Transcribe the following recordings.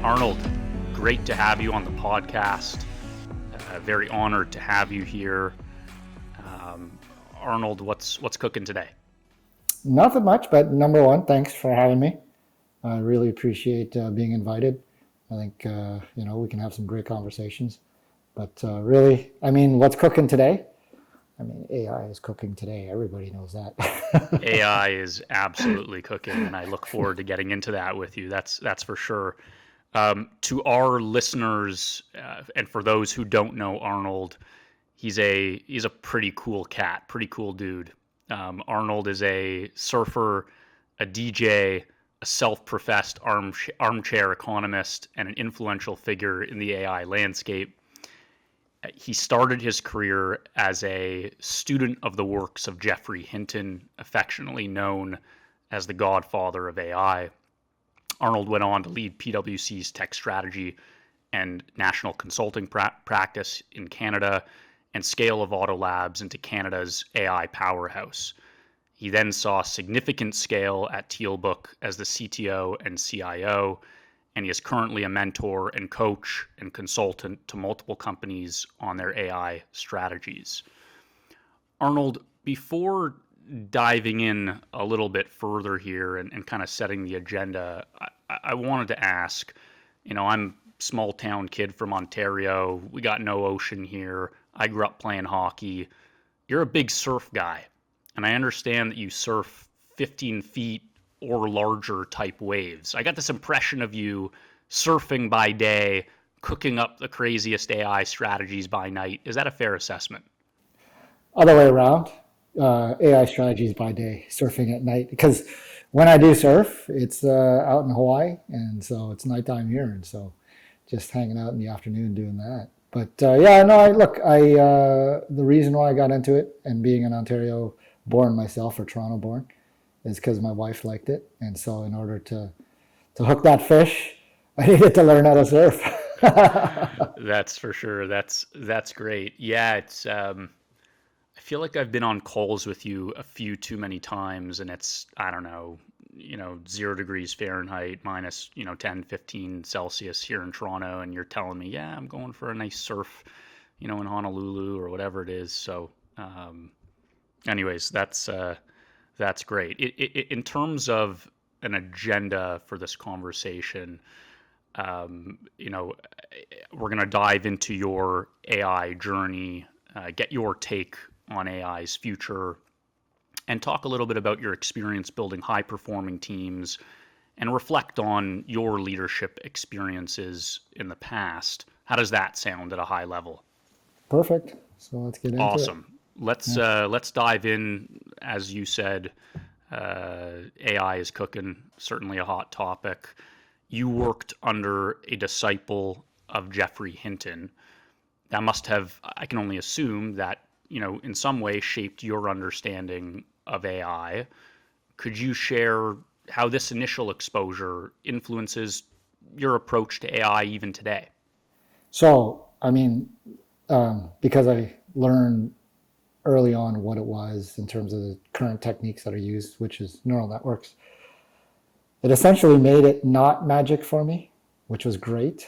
Arnold, great to have you on the podcast. Very honored to have you here. Arnold, what's cooking today? Nothing much, but number one, thanks for having me. I really appreciate being invited. I think we can have some great conversations. But really, what's cooking today? AI is cooking today. Everybody knows that. AI is absolutely cooking, and I look forward to getting into that with you. That's for sure. To our listeners, and for those who don't know Arnold, he's a pretty cool cat, pretty cool dude. Arnold is a surfer, a DJ, a self-professed armchair economist, and an influential figure in the AI landscape. He started his career as a student of the works of Geoffrey Hinton, affectionately known as the godfather of AI. Arnold went on to lead PwC's tech strategy and national consulting practice in Canada and scale IVADO Labs into Canada's AI powerhouse. He then saw significant scale at Tealbook as the CTO and CIO, and he is currently a mentor and coach and consultant to multiple companies on their AI strategies. Arnold, before diving in a little bit further here and kind of setting the agenda, I wanted to ask, I'm a small town kid from Ontario. We got no ocean here. I grew up playing hockey. You're a big surf guy, and I understand that you surf 15 feet or larger type waves. I got this impression of you surfing by day, cooking up the craziest AI strategies by night. Is that a fair assessment? Other way around, AI strategies by day, surfing at night. Because when I do surf, it's out in Hawaii, and so it's nighttime here, and so just hanging out in the afternoon doing that. But the reason why I got into it, and being an Ontario born myself, or Toronto born, is because my wife liked it. And so in order to hook that fish, I needed to learn how to surf. That's for sure. That's great. Yeah, it's I feel like I've been on calls with you a few too many times, and it's, I don't know, 0 degrees Fahrenheit minus, 10, 15 Celsius here in Toronto, and you're telling me, yeah, I'm going for a nice surf, in Honolulu or whatever it is. So, anyways, that's great. In terms of an agenda for this conversation, we're going to dive into your AI journey, get your take on AI's future, and talk a little bit about your experience building high-performing teams and reflect on your leadership experiences in the past. How does that sound at a high level? Perfect. So let's get into it. Awesome. Let's dive in. As you said, AI is cooking, certainly a hot topic. You worked under a disciple of Geoffrey Hinton. That must have, I can only assume that, in some way shaped your understanding of AI. Could you share how this initial exposure influences your approach to AI even today? So, because I learned early on what it was in terms of the current techniques that are used, which is neural networks, it essentially made it not magic for me, which was great.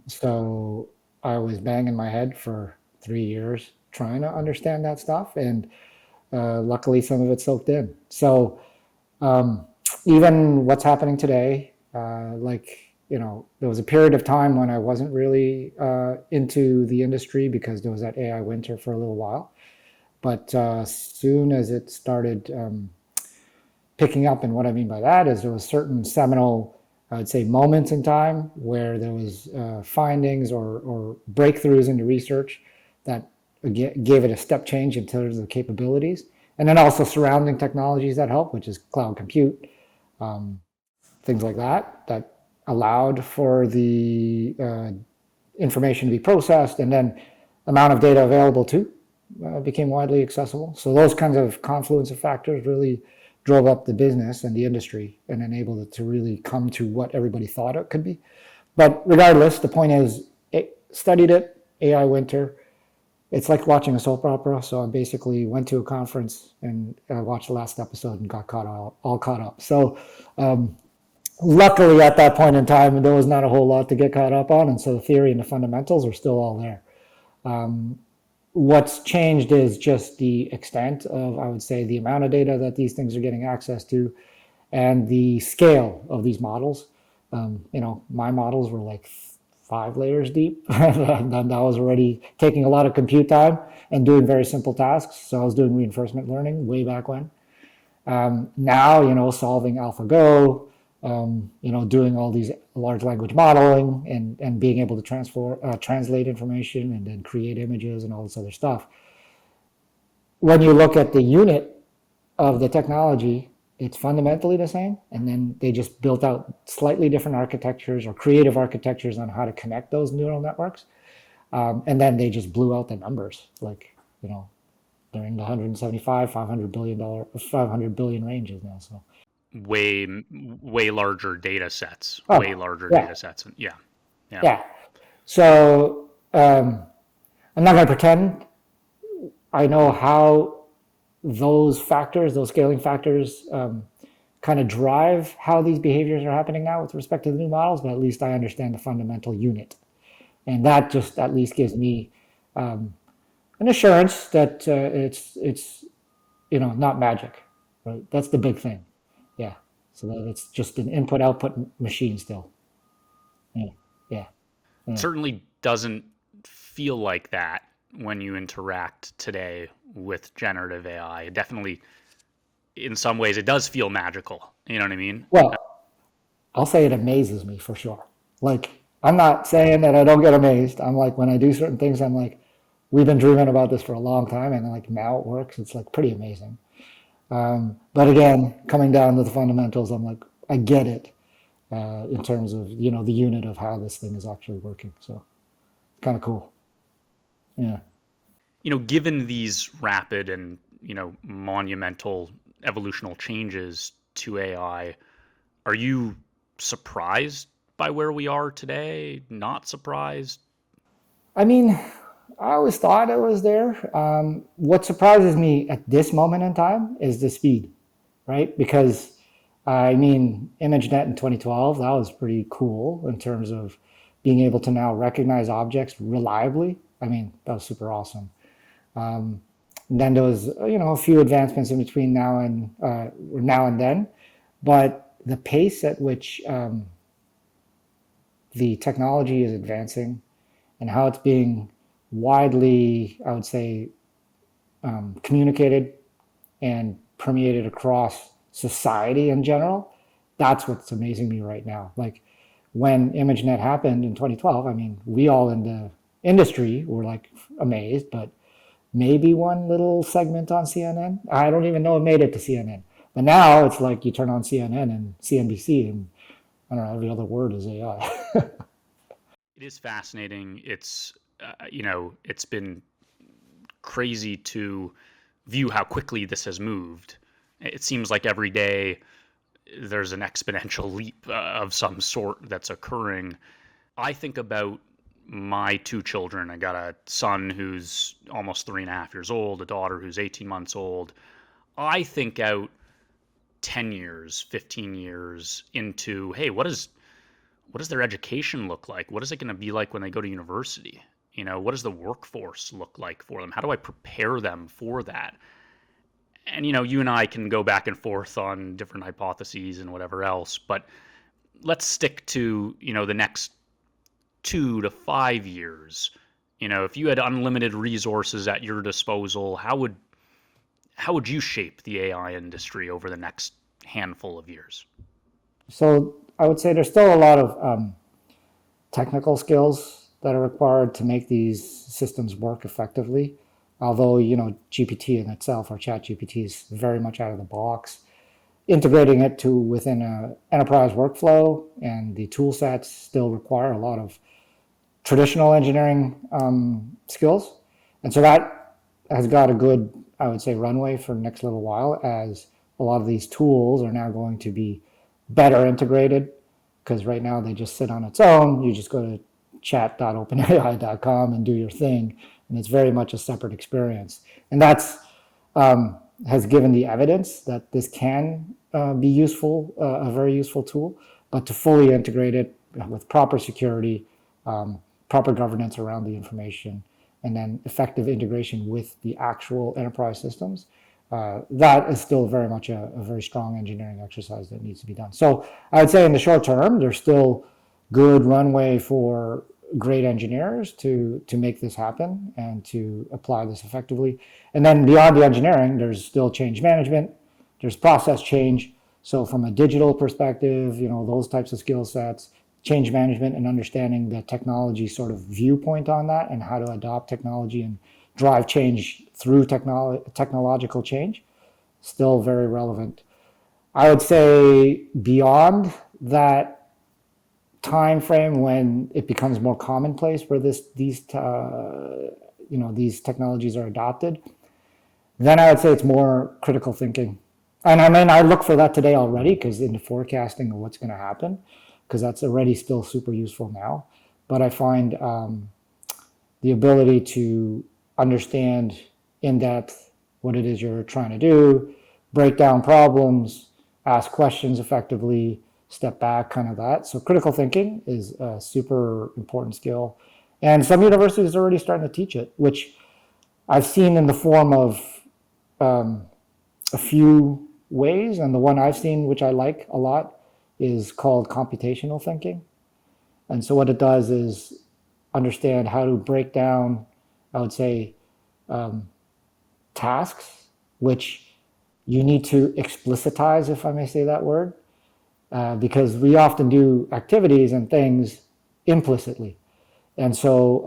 So I was banging my head for 3 years trying to understand that stuff, and luckily some of it soaked in. So even what's happening today, there was a period of time when I wasn't really into the industry because there was that AI winter for a little while. But soon as it started picking up, and what I mean by that is there was certain seminal, I would say, moments in time where there was findings or breakthroughs into research that gave it a step change in terms of the capabilities. And then also surrounding technologies that help, which is cloud compute, things like that allowed for the information to be processed, and then amount of data available too became widely accessible. So those kinds of confluence of factors really drove up the business and the industry and enabled it to really come to what everybody thought it could be. But regardless, the point is, studied it, AI winter. It's like watching a soap opera. So I basically went to a conference and I watched the last episode and got all caught up. So luckily at that point in time, there was not a whole lot to get caught up on, and so the theory and the fundamentals are still all there. What's changed is just the extent of, I would say, the amount of data that these things are getting access to and the scale of these models. My models were like 5 layers deep, and then that was already taking a lot of compute time and doing very simple tasks. So I was doing reinforcement learning way back when. Now, solving AlphaGo, doing all these large language modeling and being able to translate information and then create images and all this other stuff. When you look at the unit of the technology, it's fundamentally the same. And then they just built out slightly different architectures or creative architectures on how to connect those neural networks. And then they just blew out the numbers, like, they're in the 175, $500 billion ranges now. So way larger data sets, yeah, Yeah. Yeah. yeah. So I'm not going to pretend I know how those scaling factors, kind of drive how these behaviors are happening now with respect to the new models, but at least I understand the fundamental unit. And that just at least gives me an assurance that it's not magic, right? That's the big thing. Yeah. So that it's just an input output machine still. Yeah. Yeah. Yeah. Certainly doesn't feel like that when you interact today with generative AI. Definitely, in some ways, it does feel magical. You know what I mean? Well, I'll say it amazes me for sure. Like, I'm not saying that I don't get amazed. I'm like, when I do certain things, I'm like, we've been dreaming about this for a long time, and like now it works. It's like pretty amazing. But again, coming down to the fundamentals, I'm like, I get it in terms of the unit of how this thing is actually working. So kind of cool. Yeah. Given these rapid and monumental evolutional changes to AI, are you surprised by where we are today? Not surprised? I mean, I always thought it was there. What surprises me at this moment in time is the speed, right? Because I mean, ImageNet in 2012, that was pretty cool in terms of being able to now recognize objects reliably. I mean, that was super awesome. And then there was, a few advancements in between now and then, but the pace at which the technology is advancing and how it's being widely, I would say, communicated and permeated across society in general, that's what's amazing me right now. Like when ImageNet happened in 2012, I mean, we all in the industry were like amazed, but maybe one little segment on CNN. I don't even know it made it to CNN. But now it's like you turn on CNN and CNBC, and I don't know, every other word is AI. It is fascinating. It's been crazy to view how quickly this has moved. It seems like every day there's an exponential leap of some sort that's occurring. I think about my two children. I got a son who's almost 3.5 years old, a daughter who's 18 months old. I think out 10 years, 15 years into, hey, what does their education look like? What is it going to be like when they go to university? What does the workforce look like for them? How do I prepare them for that? And, you and I can go back and forth on different hypotheses and whatever else, but let's stick to, the next 2 to 5 years. If you had unlimited resources at your disposal, how would you shape the AI industry over the next handful of years? So I would say there's still a lot of technical skills that are required to make these systems work effectively. Although, GPT in itself, or ChatGPT, is very much out of the box. Integrating it to within an enterprise workflow and the tool sets still require a lot of traditional engineering skills. And so that has got a good, I would say, runway for the next little while, as a lot of these tools are now going to be better integrated, because right now they just sit on its own. You just go to chat.openai.com and do your thing, and it's very much a separate experience. And that's has given the evidence that this can be useful, a very useful tool. but to fully integrate it with proper security, proper governance around the information, and then effective integration with the actual enterprise systems. That is still very much a very strong engineering exercise that needs to be done. So I would say in the short term, there's still good runway for great engineers to make this happen and to apply this effectively. And then beyond the engineering, there's still change management, there's process change. So from a digital perspective, those types of skill sets, change management and understanding the technology sort of viewpoint on that and how to adopt technology and drive change through technological change, still very relevant. I would say beyond that time frame when it becomes more commonplace where these technologies are adopted, then I would say it's more critical thinking. And I mean, I look for that today already because in the forecasting of what's going to happen, because that's already still super useful now. But I find the ability to understand in depth what it is you're trying to do, break down problems, ask questions effectively, step back, kind of that. So critical thinking is a super important skill. And some universities are already starting to teach it, which I've seen in the form of a few ways. And the one I've seen, which I like a lot, is called computational thinking. And so what it does is understand how to break down, I would say, tasks, which you need to explicitize, if I may say that word, because we often do activities and things implicitly. And so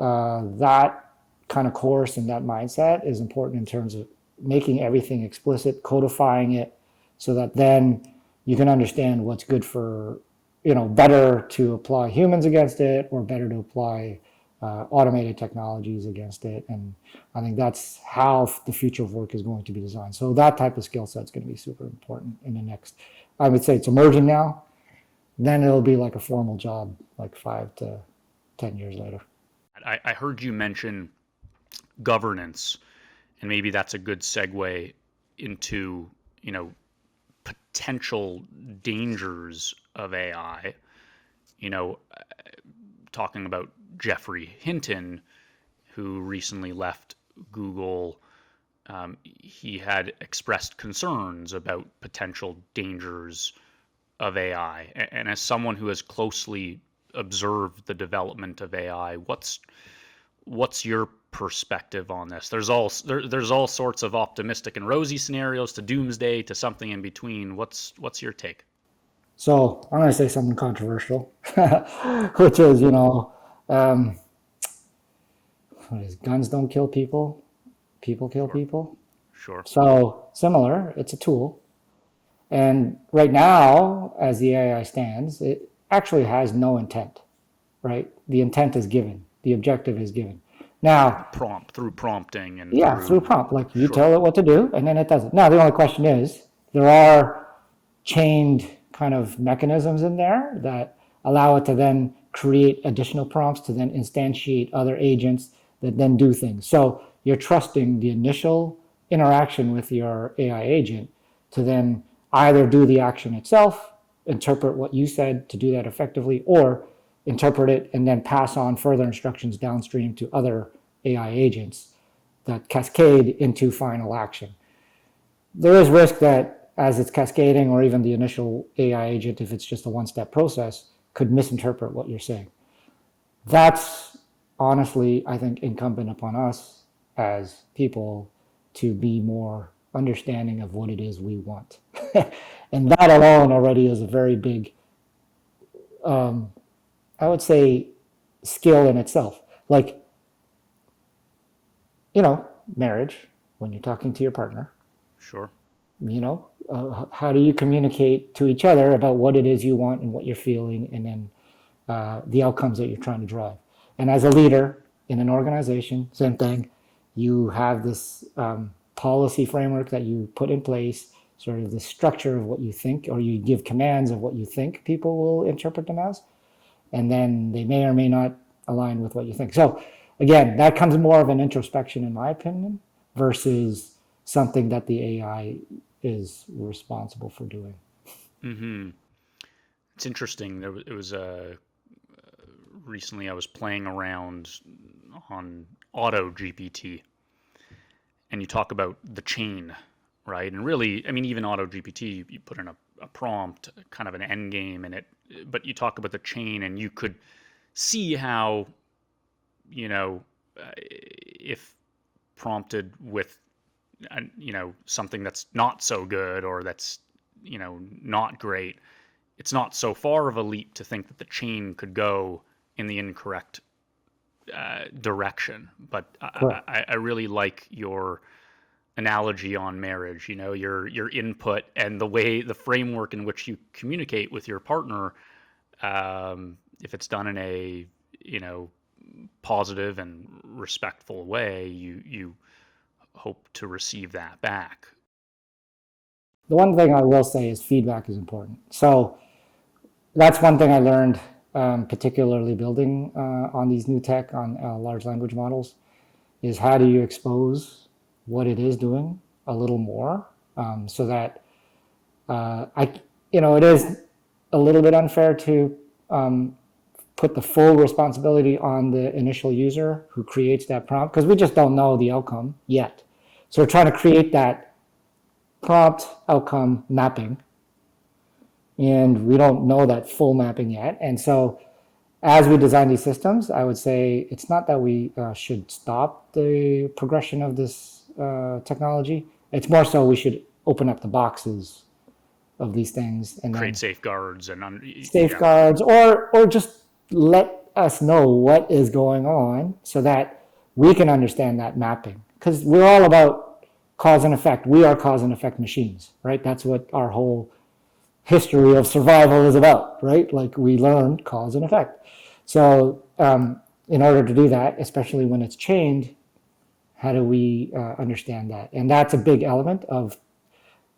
that kind of course and that mindset is important in terms of making everything explicit, codifying it, so that then you can understand what's good for, better to apply humans against it or better to apply automated technologies against it. And I think that's how the future of work is going to be designed. So that type of skill set is going to be super important in the next, I would say it's emerging now, then it'll be like a formal job like 5 to 10 years later. I heard you mention governance, and maybe that's a good segue into, potential dangers of AI. You know, talking about Geoffrey Hinton, who recently left Google, he had expressed concerns about potential dangers of AI. And as someone who has closely observed the development of AI, what's your perspective on this? There's all sorts of optimistic and rosy scenarios to doomsday to something in between. What's your take? So I'm going to say something controversial, which is, what is guns don't kill people, people kill Sure. people. Sure. So similar, it's a tool. And right now, as the AI stands, it actually has no intent, right? The intent is given, the objective is given. Now, Through prompting and yeah, through through. prompt, like you Sure. tell it what to do, and then it does it. Now, the only question is, there are chained kind of mechanisms in there that allow it to then create additional prompts to then instantiate other agents that then do things. So you're trusting the initial interaction with your AI agent to then either do the action itself, interpret what you said to do that effectively, or interpret it and then pass on further instructions downstream to other AI agents that cascade into final action. There is risk that as it's cascading, or even the initial AI agent, if it's just a one-step process, could misinterpret what you're saying. That's honestly, I think, incumbent upon us as people to be more understanding of what it is we want. And that alone already is a very big, I would say, skill in itself. Like, marriage, when you're talking to your partner, Sure. how do you communicate to each other about what it is you want and what you're feeling, and then the outcomes that you're trying to drive. And as a leader in an organization, same thing. You have this policy framework that you put in place, sort of the structure of what you think, or you give commands of what you think people will interpret them as, and then they may or may not align with what you think. So again, that comes more of an introspection, in my opinion, versus something that the AI is responsible for doing. Mm-hmm. It's interesting. It was recently I was playing around on Auto GPT, and you talk about the chain, right? And really, I mean, even Auto GPT, you put in a prompt, kind of an end game, and but you talk about the chain, and you could see how, if prompted with, something that's not so good or that's, not great, it's not so far of a leap to think that the chain could go in the incorrect direction. But Correct. I really like your analogy on marriage. Your input and the framework in which you communicate with your partner. If it's done in a positive and respectful way, you hope to receive that back. The one thing I will say is feedback is important. So that's one thing I learned, particularly building on these new tech, on large language models, is how do you expose what it is doing a little more, so that it is a little bit unfair to put the full responsibility on the initial user who creates that prompt, because we just don't know the outcome yet. So we're trying to create that prompt outcome mapping, and we don't know that full mapping yet. And so as we design these systems, I would say it's not that we should stop the progression of this technology. It's more so we should open up the boxes of these things and Create then safeguards yeah. safeguards, or just let us know what is going on so that we can understand that mapping. Because we're all about cause and effect. We are cause and effect machines, right? That's what our whole history of survival is about, right? Like we learned cause and effect. So in order to do that, especially when it's chained, how do we understand that? And that's a big element of,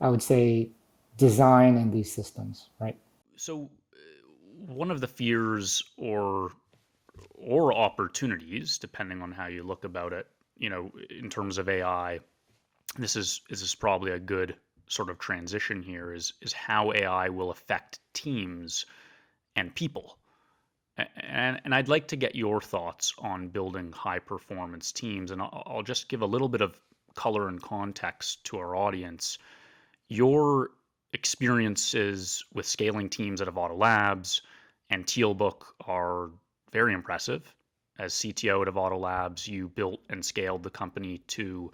I would say, design in these systems, right? So one of the fears or opportunities, depending on how you look about it, in terms of AI, this is probably a good sort of transition here, is how AI will affect teams and people. And I'd like to get your thoughts on building high performance teams. And I'll just give a little bit of color and context to our audience. Your experiences with scaling teams at IVADO Labs and Tealbook are very impressive. As CTO at IVADO Labs, you built and scaled the company to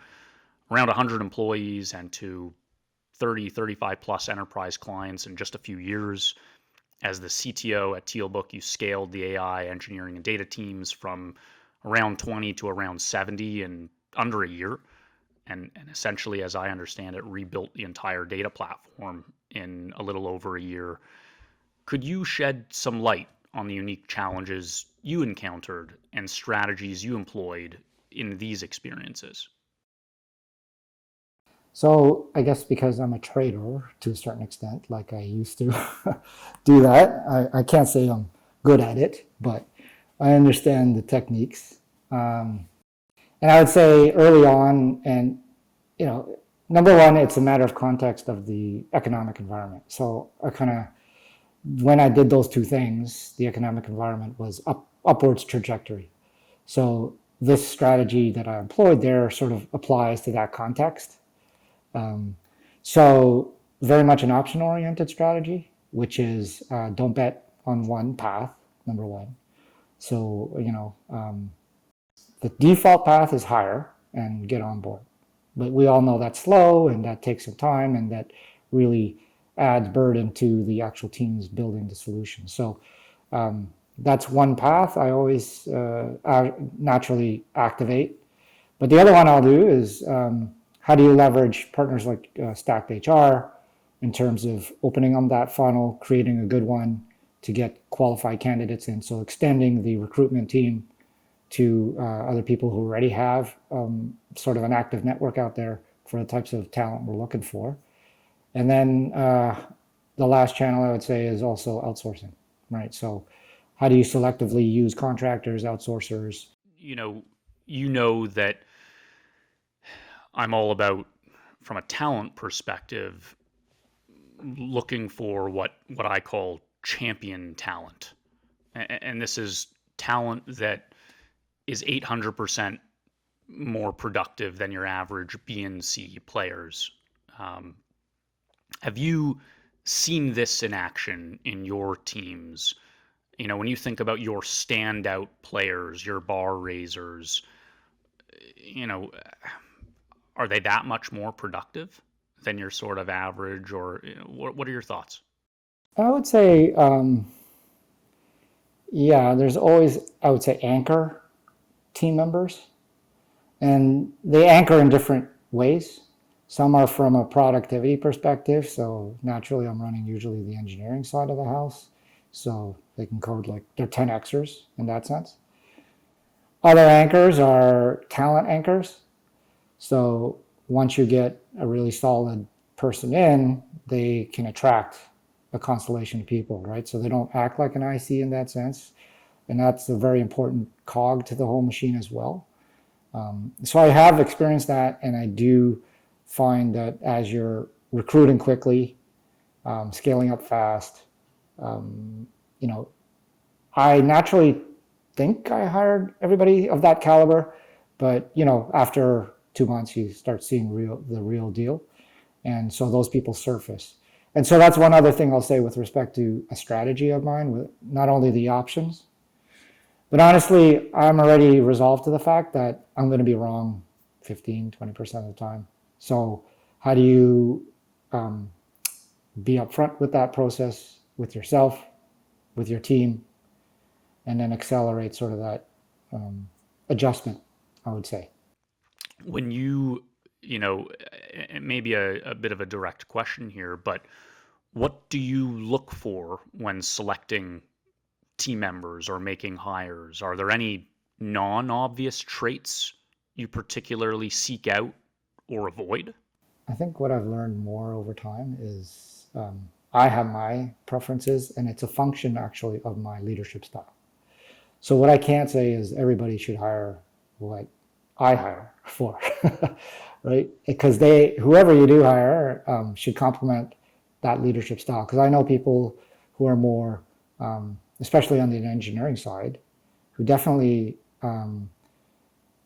around 100 employees and to 30, 35 plus enterprise clients in just a few years. As the CTO at Tealbook, you scaled the AI engineering and data teams from around 20 to around 70 in under a year. And essentially, as I understand it, rebuilt the entire data platform in a little over a year. Could you shed some light on the unique challenges you encountered and strategies you employed in these experiences? So I guess because I'm a trader to a certain extent, like I used to do that, I can't say I'm good at it, but I understand the techniques. And I would say early on, and number one, it's a matter of context of the economic environment. So I kind of, when I did those two things, the economic environment was upwards trajectory. So this strategy that I employed there sort of applies to that context. So very much an option-oriented strategy, which is don't bet on one path, number one. So, the default path is higher and get on board. But we all know that's slow and that takes some time and that really adds burden to the actual teams building the solution. So that's one path I always naturally activate. But the other one I'll do is how do you leverage partners like Stacked HR in terms of opening up that funnel, creating a good one to get qualified candidates in. So extending the recruitment team to other people who already have sort of an active network out there for the types of talent we're looking for. And then the last channel I would say is also outsourcing, right? So how do you selectively use contractors, outsourcers? That I'm all about, from a talent perspective, looking for what I call champion talent, and this is talent that is 800% more productive than your average B and C players. Um, have you seen this in action in your teams? When you think about your standout players, your bar raisers, you know, are they that much more productive than your sort of average, or what are your thoughts? I would say, yeah, there's always, I would say, anchor team members, and they anchor in different ways. Some are from a productivity perspective, so naturally I'm running usually the engineering side of the house, so they can code like they're 10xers in that sense. Other anchors are talent anchors, so once you get a really solid person in, they can attract a constellation of people, right? So they don't act like an IC in that sense, and that's a very important cog to the whole machine as well. So I have experienced that, and I do find that as you're recruiting quickly, scaling up fast, you know, I naturally think I hired everybody of that caliber, but after 2 months, you start seeing the real deal, and so those people surface. And so that's one other thing I'll say with respect to a strategy of mine, with not only the options, but honestly, I'm already resolved to the fact that I'm going to be wrong 15-20% of the time. So how do you um, be upfront with that process, with yourself, with your team, and then accelerate sort of that adjustment, I would say. When you know, it may be a bit of a direct question here, but what do you look for when selecting team members or making hires? Are there any non-obvious traits you particularly seek out or avoid? I think what I've learned more over time is I have my preferences, and it's a function actually of my leadership style. So what I can't say is everybody should hire what I hire for, right? Because whoever you do hire, should complement that leadership style. Because I know people who are more, especially on the engineering side, who definitely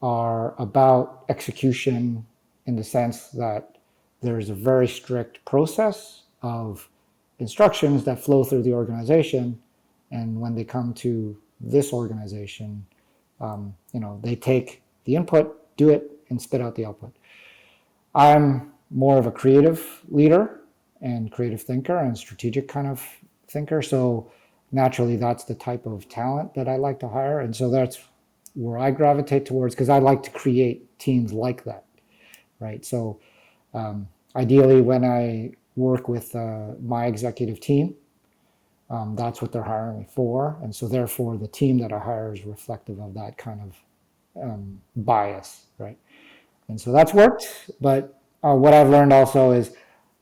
are about execution in the sense that there's a very strict process of instructions that flow through the organization. And when they come to this organization, they take the input, do it, and spit out the output. I'm more of a creative leader and creative thinker and strategic kind of thinker. So naturally, that's the type of talent that I like to hire. And so that's where I gravitate towards, because I like to create teams like that, right? So ideally, when I work with my executive team, that's what they're hiring me for. And so therefore, the team that I hire is reflective of that kind of bias, right? And so that's worked. But what I've learned also is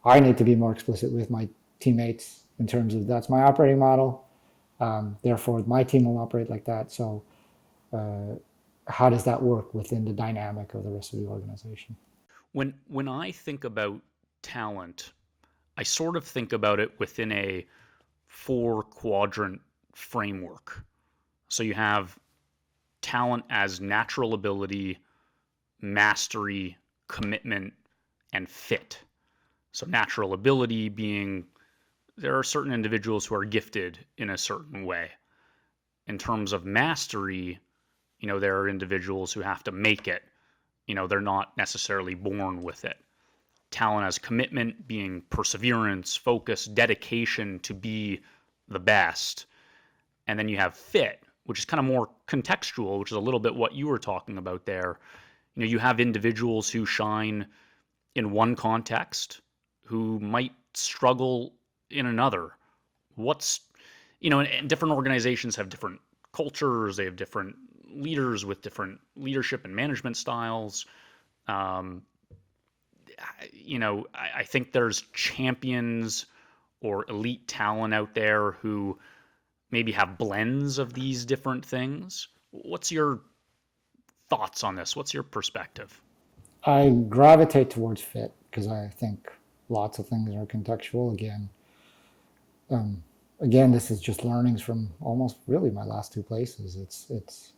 I need to be more explicit with my teammates in terms of that's my operating model. Therefore, my team will operate like that. So how does that work within the dynamic of the rest of the organization? When I think about talent, I sort of think about it within a four quadrant framework. So you have talent as natural ability, mastery, commitment, and fit. So natural ability being there are certain individuals who are gifted in a certain way. In terms of mastery, there are individuals who have to make it. They're not necessarily born with it. Talent as commitment being perseverance, focus, dedication to be the best. And then you have fit, which is kind of more contextual, which is a little bit what you were talking about there. You have individuals who shine in one context who might struggle in another. What's, and different organizations have different cultures, they have different leaders with different leadership and management styles. Um, I think there's champions or elite talent out there who maybe have blends of these different things. What's your thoughts on this? What's your perspective? I gravitate towards fit because I think lots of things are contextual. Again, again, this is just learnings from almost really my last two places. It's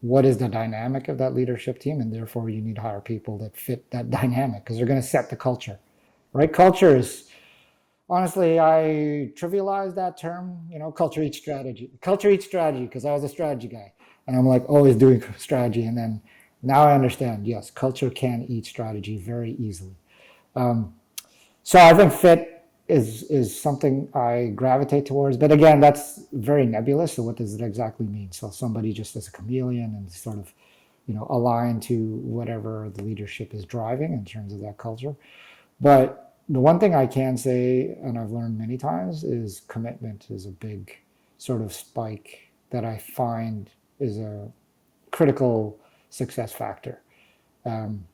what is the dynamic of that leadership team, and therefore you need to hire people that fit that dynamic because they're going to set the culture, right? Culture is honestly, I trivialize that term, culture eats strategy. Culture eats strategy because I was a strategy guy. And I'm like always doing strategy. And then now I understand, yes, culture can eat strategy very easily. Um, so I think fit is something I gravitate towards. But again, that's very nebulous. So what does it exactly mean? So somebody just as a chameleon and sort of, align to whatever the leadership is driving in terms of that culture. But the one thing I can say, and I've learned many times, is commitment is a big sort of spike that I find is a critical success factor. Um,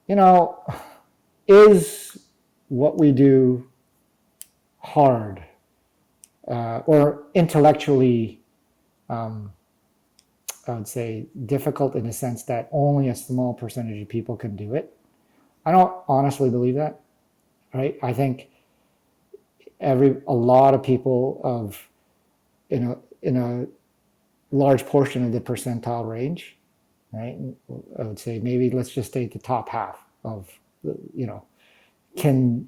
you know, is what we do hard or intellectually, um, I would say, difficult in the sense that only a small percentage of people can do it? I don't honestly believe that, right? I think a lot of people of in a large portion of the percentile range, right? I would say maybe let's just say the top half of you know can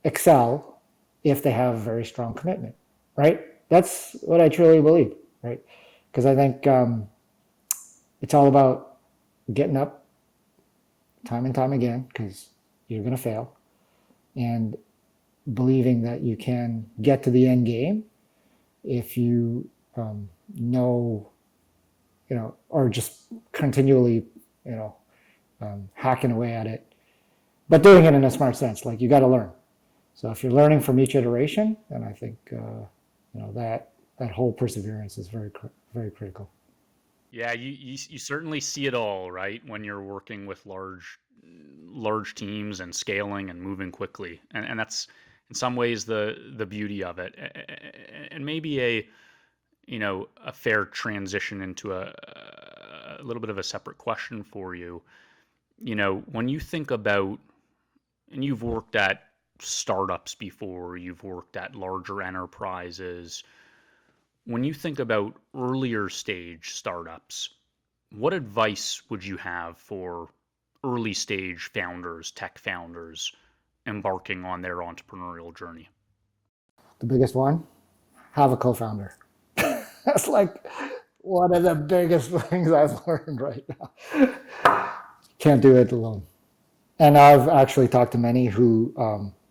excel if they have a very strong commitment, right? That's what I truly believe, right? Because I think it's all about getting up time and time again because you're going to fail and believing that you can get to the end game if you know, or just continually, you know, hacking away at it, but doing it in a smart sense. Like you got to learn. So if you're learning from each iteration, then I think that whole perseverance is very critical. Yeah, you certainly see it all, right? When you're working with large teams and scaling and moving quickly. And that's in some ways the beauty of it. And maybe a fair transition into a little bit of a separate question for you. When you think about, and you've worked at startups before, you've worked at larger enterprises. When you think about earlier stage startups, what advice would you have for early stage founders, tech founders embarking on their entrepreneurial journey? The biggest one, have a co-founder. That's like one of the biggest things I've learned right now. Can't do it alone. And I've actually talked to many who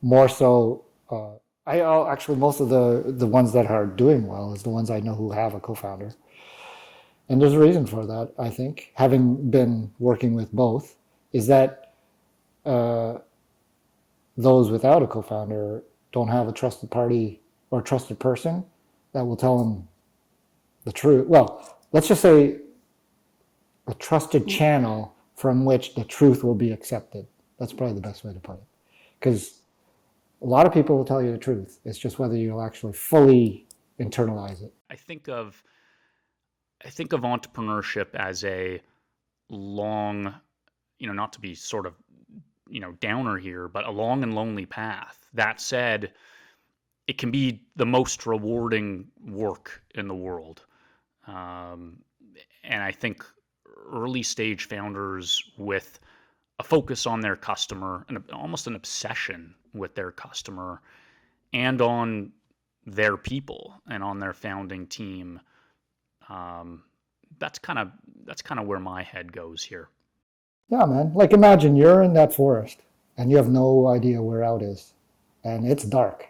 more so. Actually most of the ones that are doing well is the ones I know who have a co-founder, and there's a reason for that. I think having been working with both is that uh, those without a co-founder don't have a trusted party or trusted person that will tell them the truth. Well, let's just say a trusted channel from which the truth will be accepted. That's probably the best way to put it. Because a lot of people will tell you the truth. It's just whether you'll actually fully internalize it. I think of I think of entrepreneurship as a long, not to be sort of, downer here, but a long and lonely path. That said, it can be the most rewarding work in the world. Um, and I think early stage founders with a focus on their customer and almost an obsession with their customer and on their people and on their founding team. Um, that's kind of where my head goes here. Yeah, man. Like imagine you're in that forest and you have no idea where out is, and it's dark.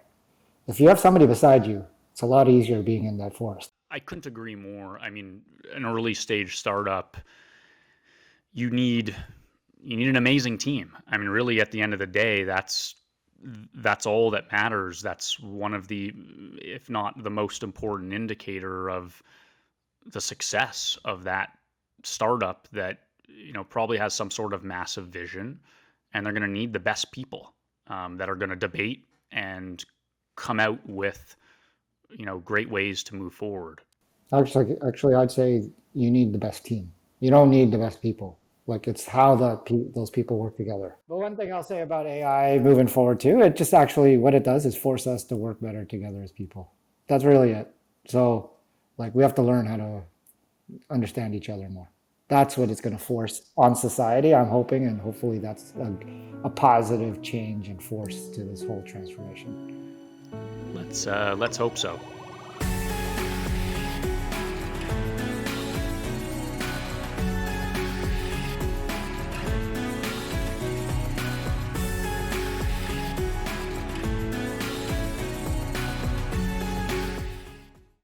If you have somebody beside you, it's a lot easier being in that forest. I couldn't agree more. I mean, an early stage startup, you need you need an amazing team. I mean, really, at the end of the day, that's all that matters. That's one of the, if not the most important indicator of the success of that startup that probably has some sort of massive vision, and they're going to need the best people that are going to debate and come out with great ways to move forward. Actually, I'd say you need the best team. You don't need the best people. Like it's how those people work together. But one thing I'll say about AI moving forward too, it just actually what it does is force us to work better together as people. That's really it. So, like, we have to learn how to understand each other more. That's what it's going to force on society, I'm hoping, and hopefully that's a positive change and force to this whole transformation. Let's hope so.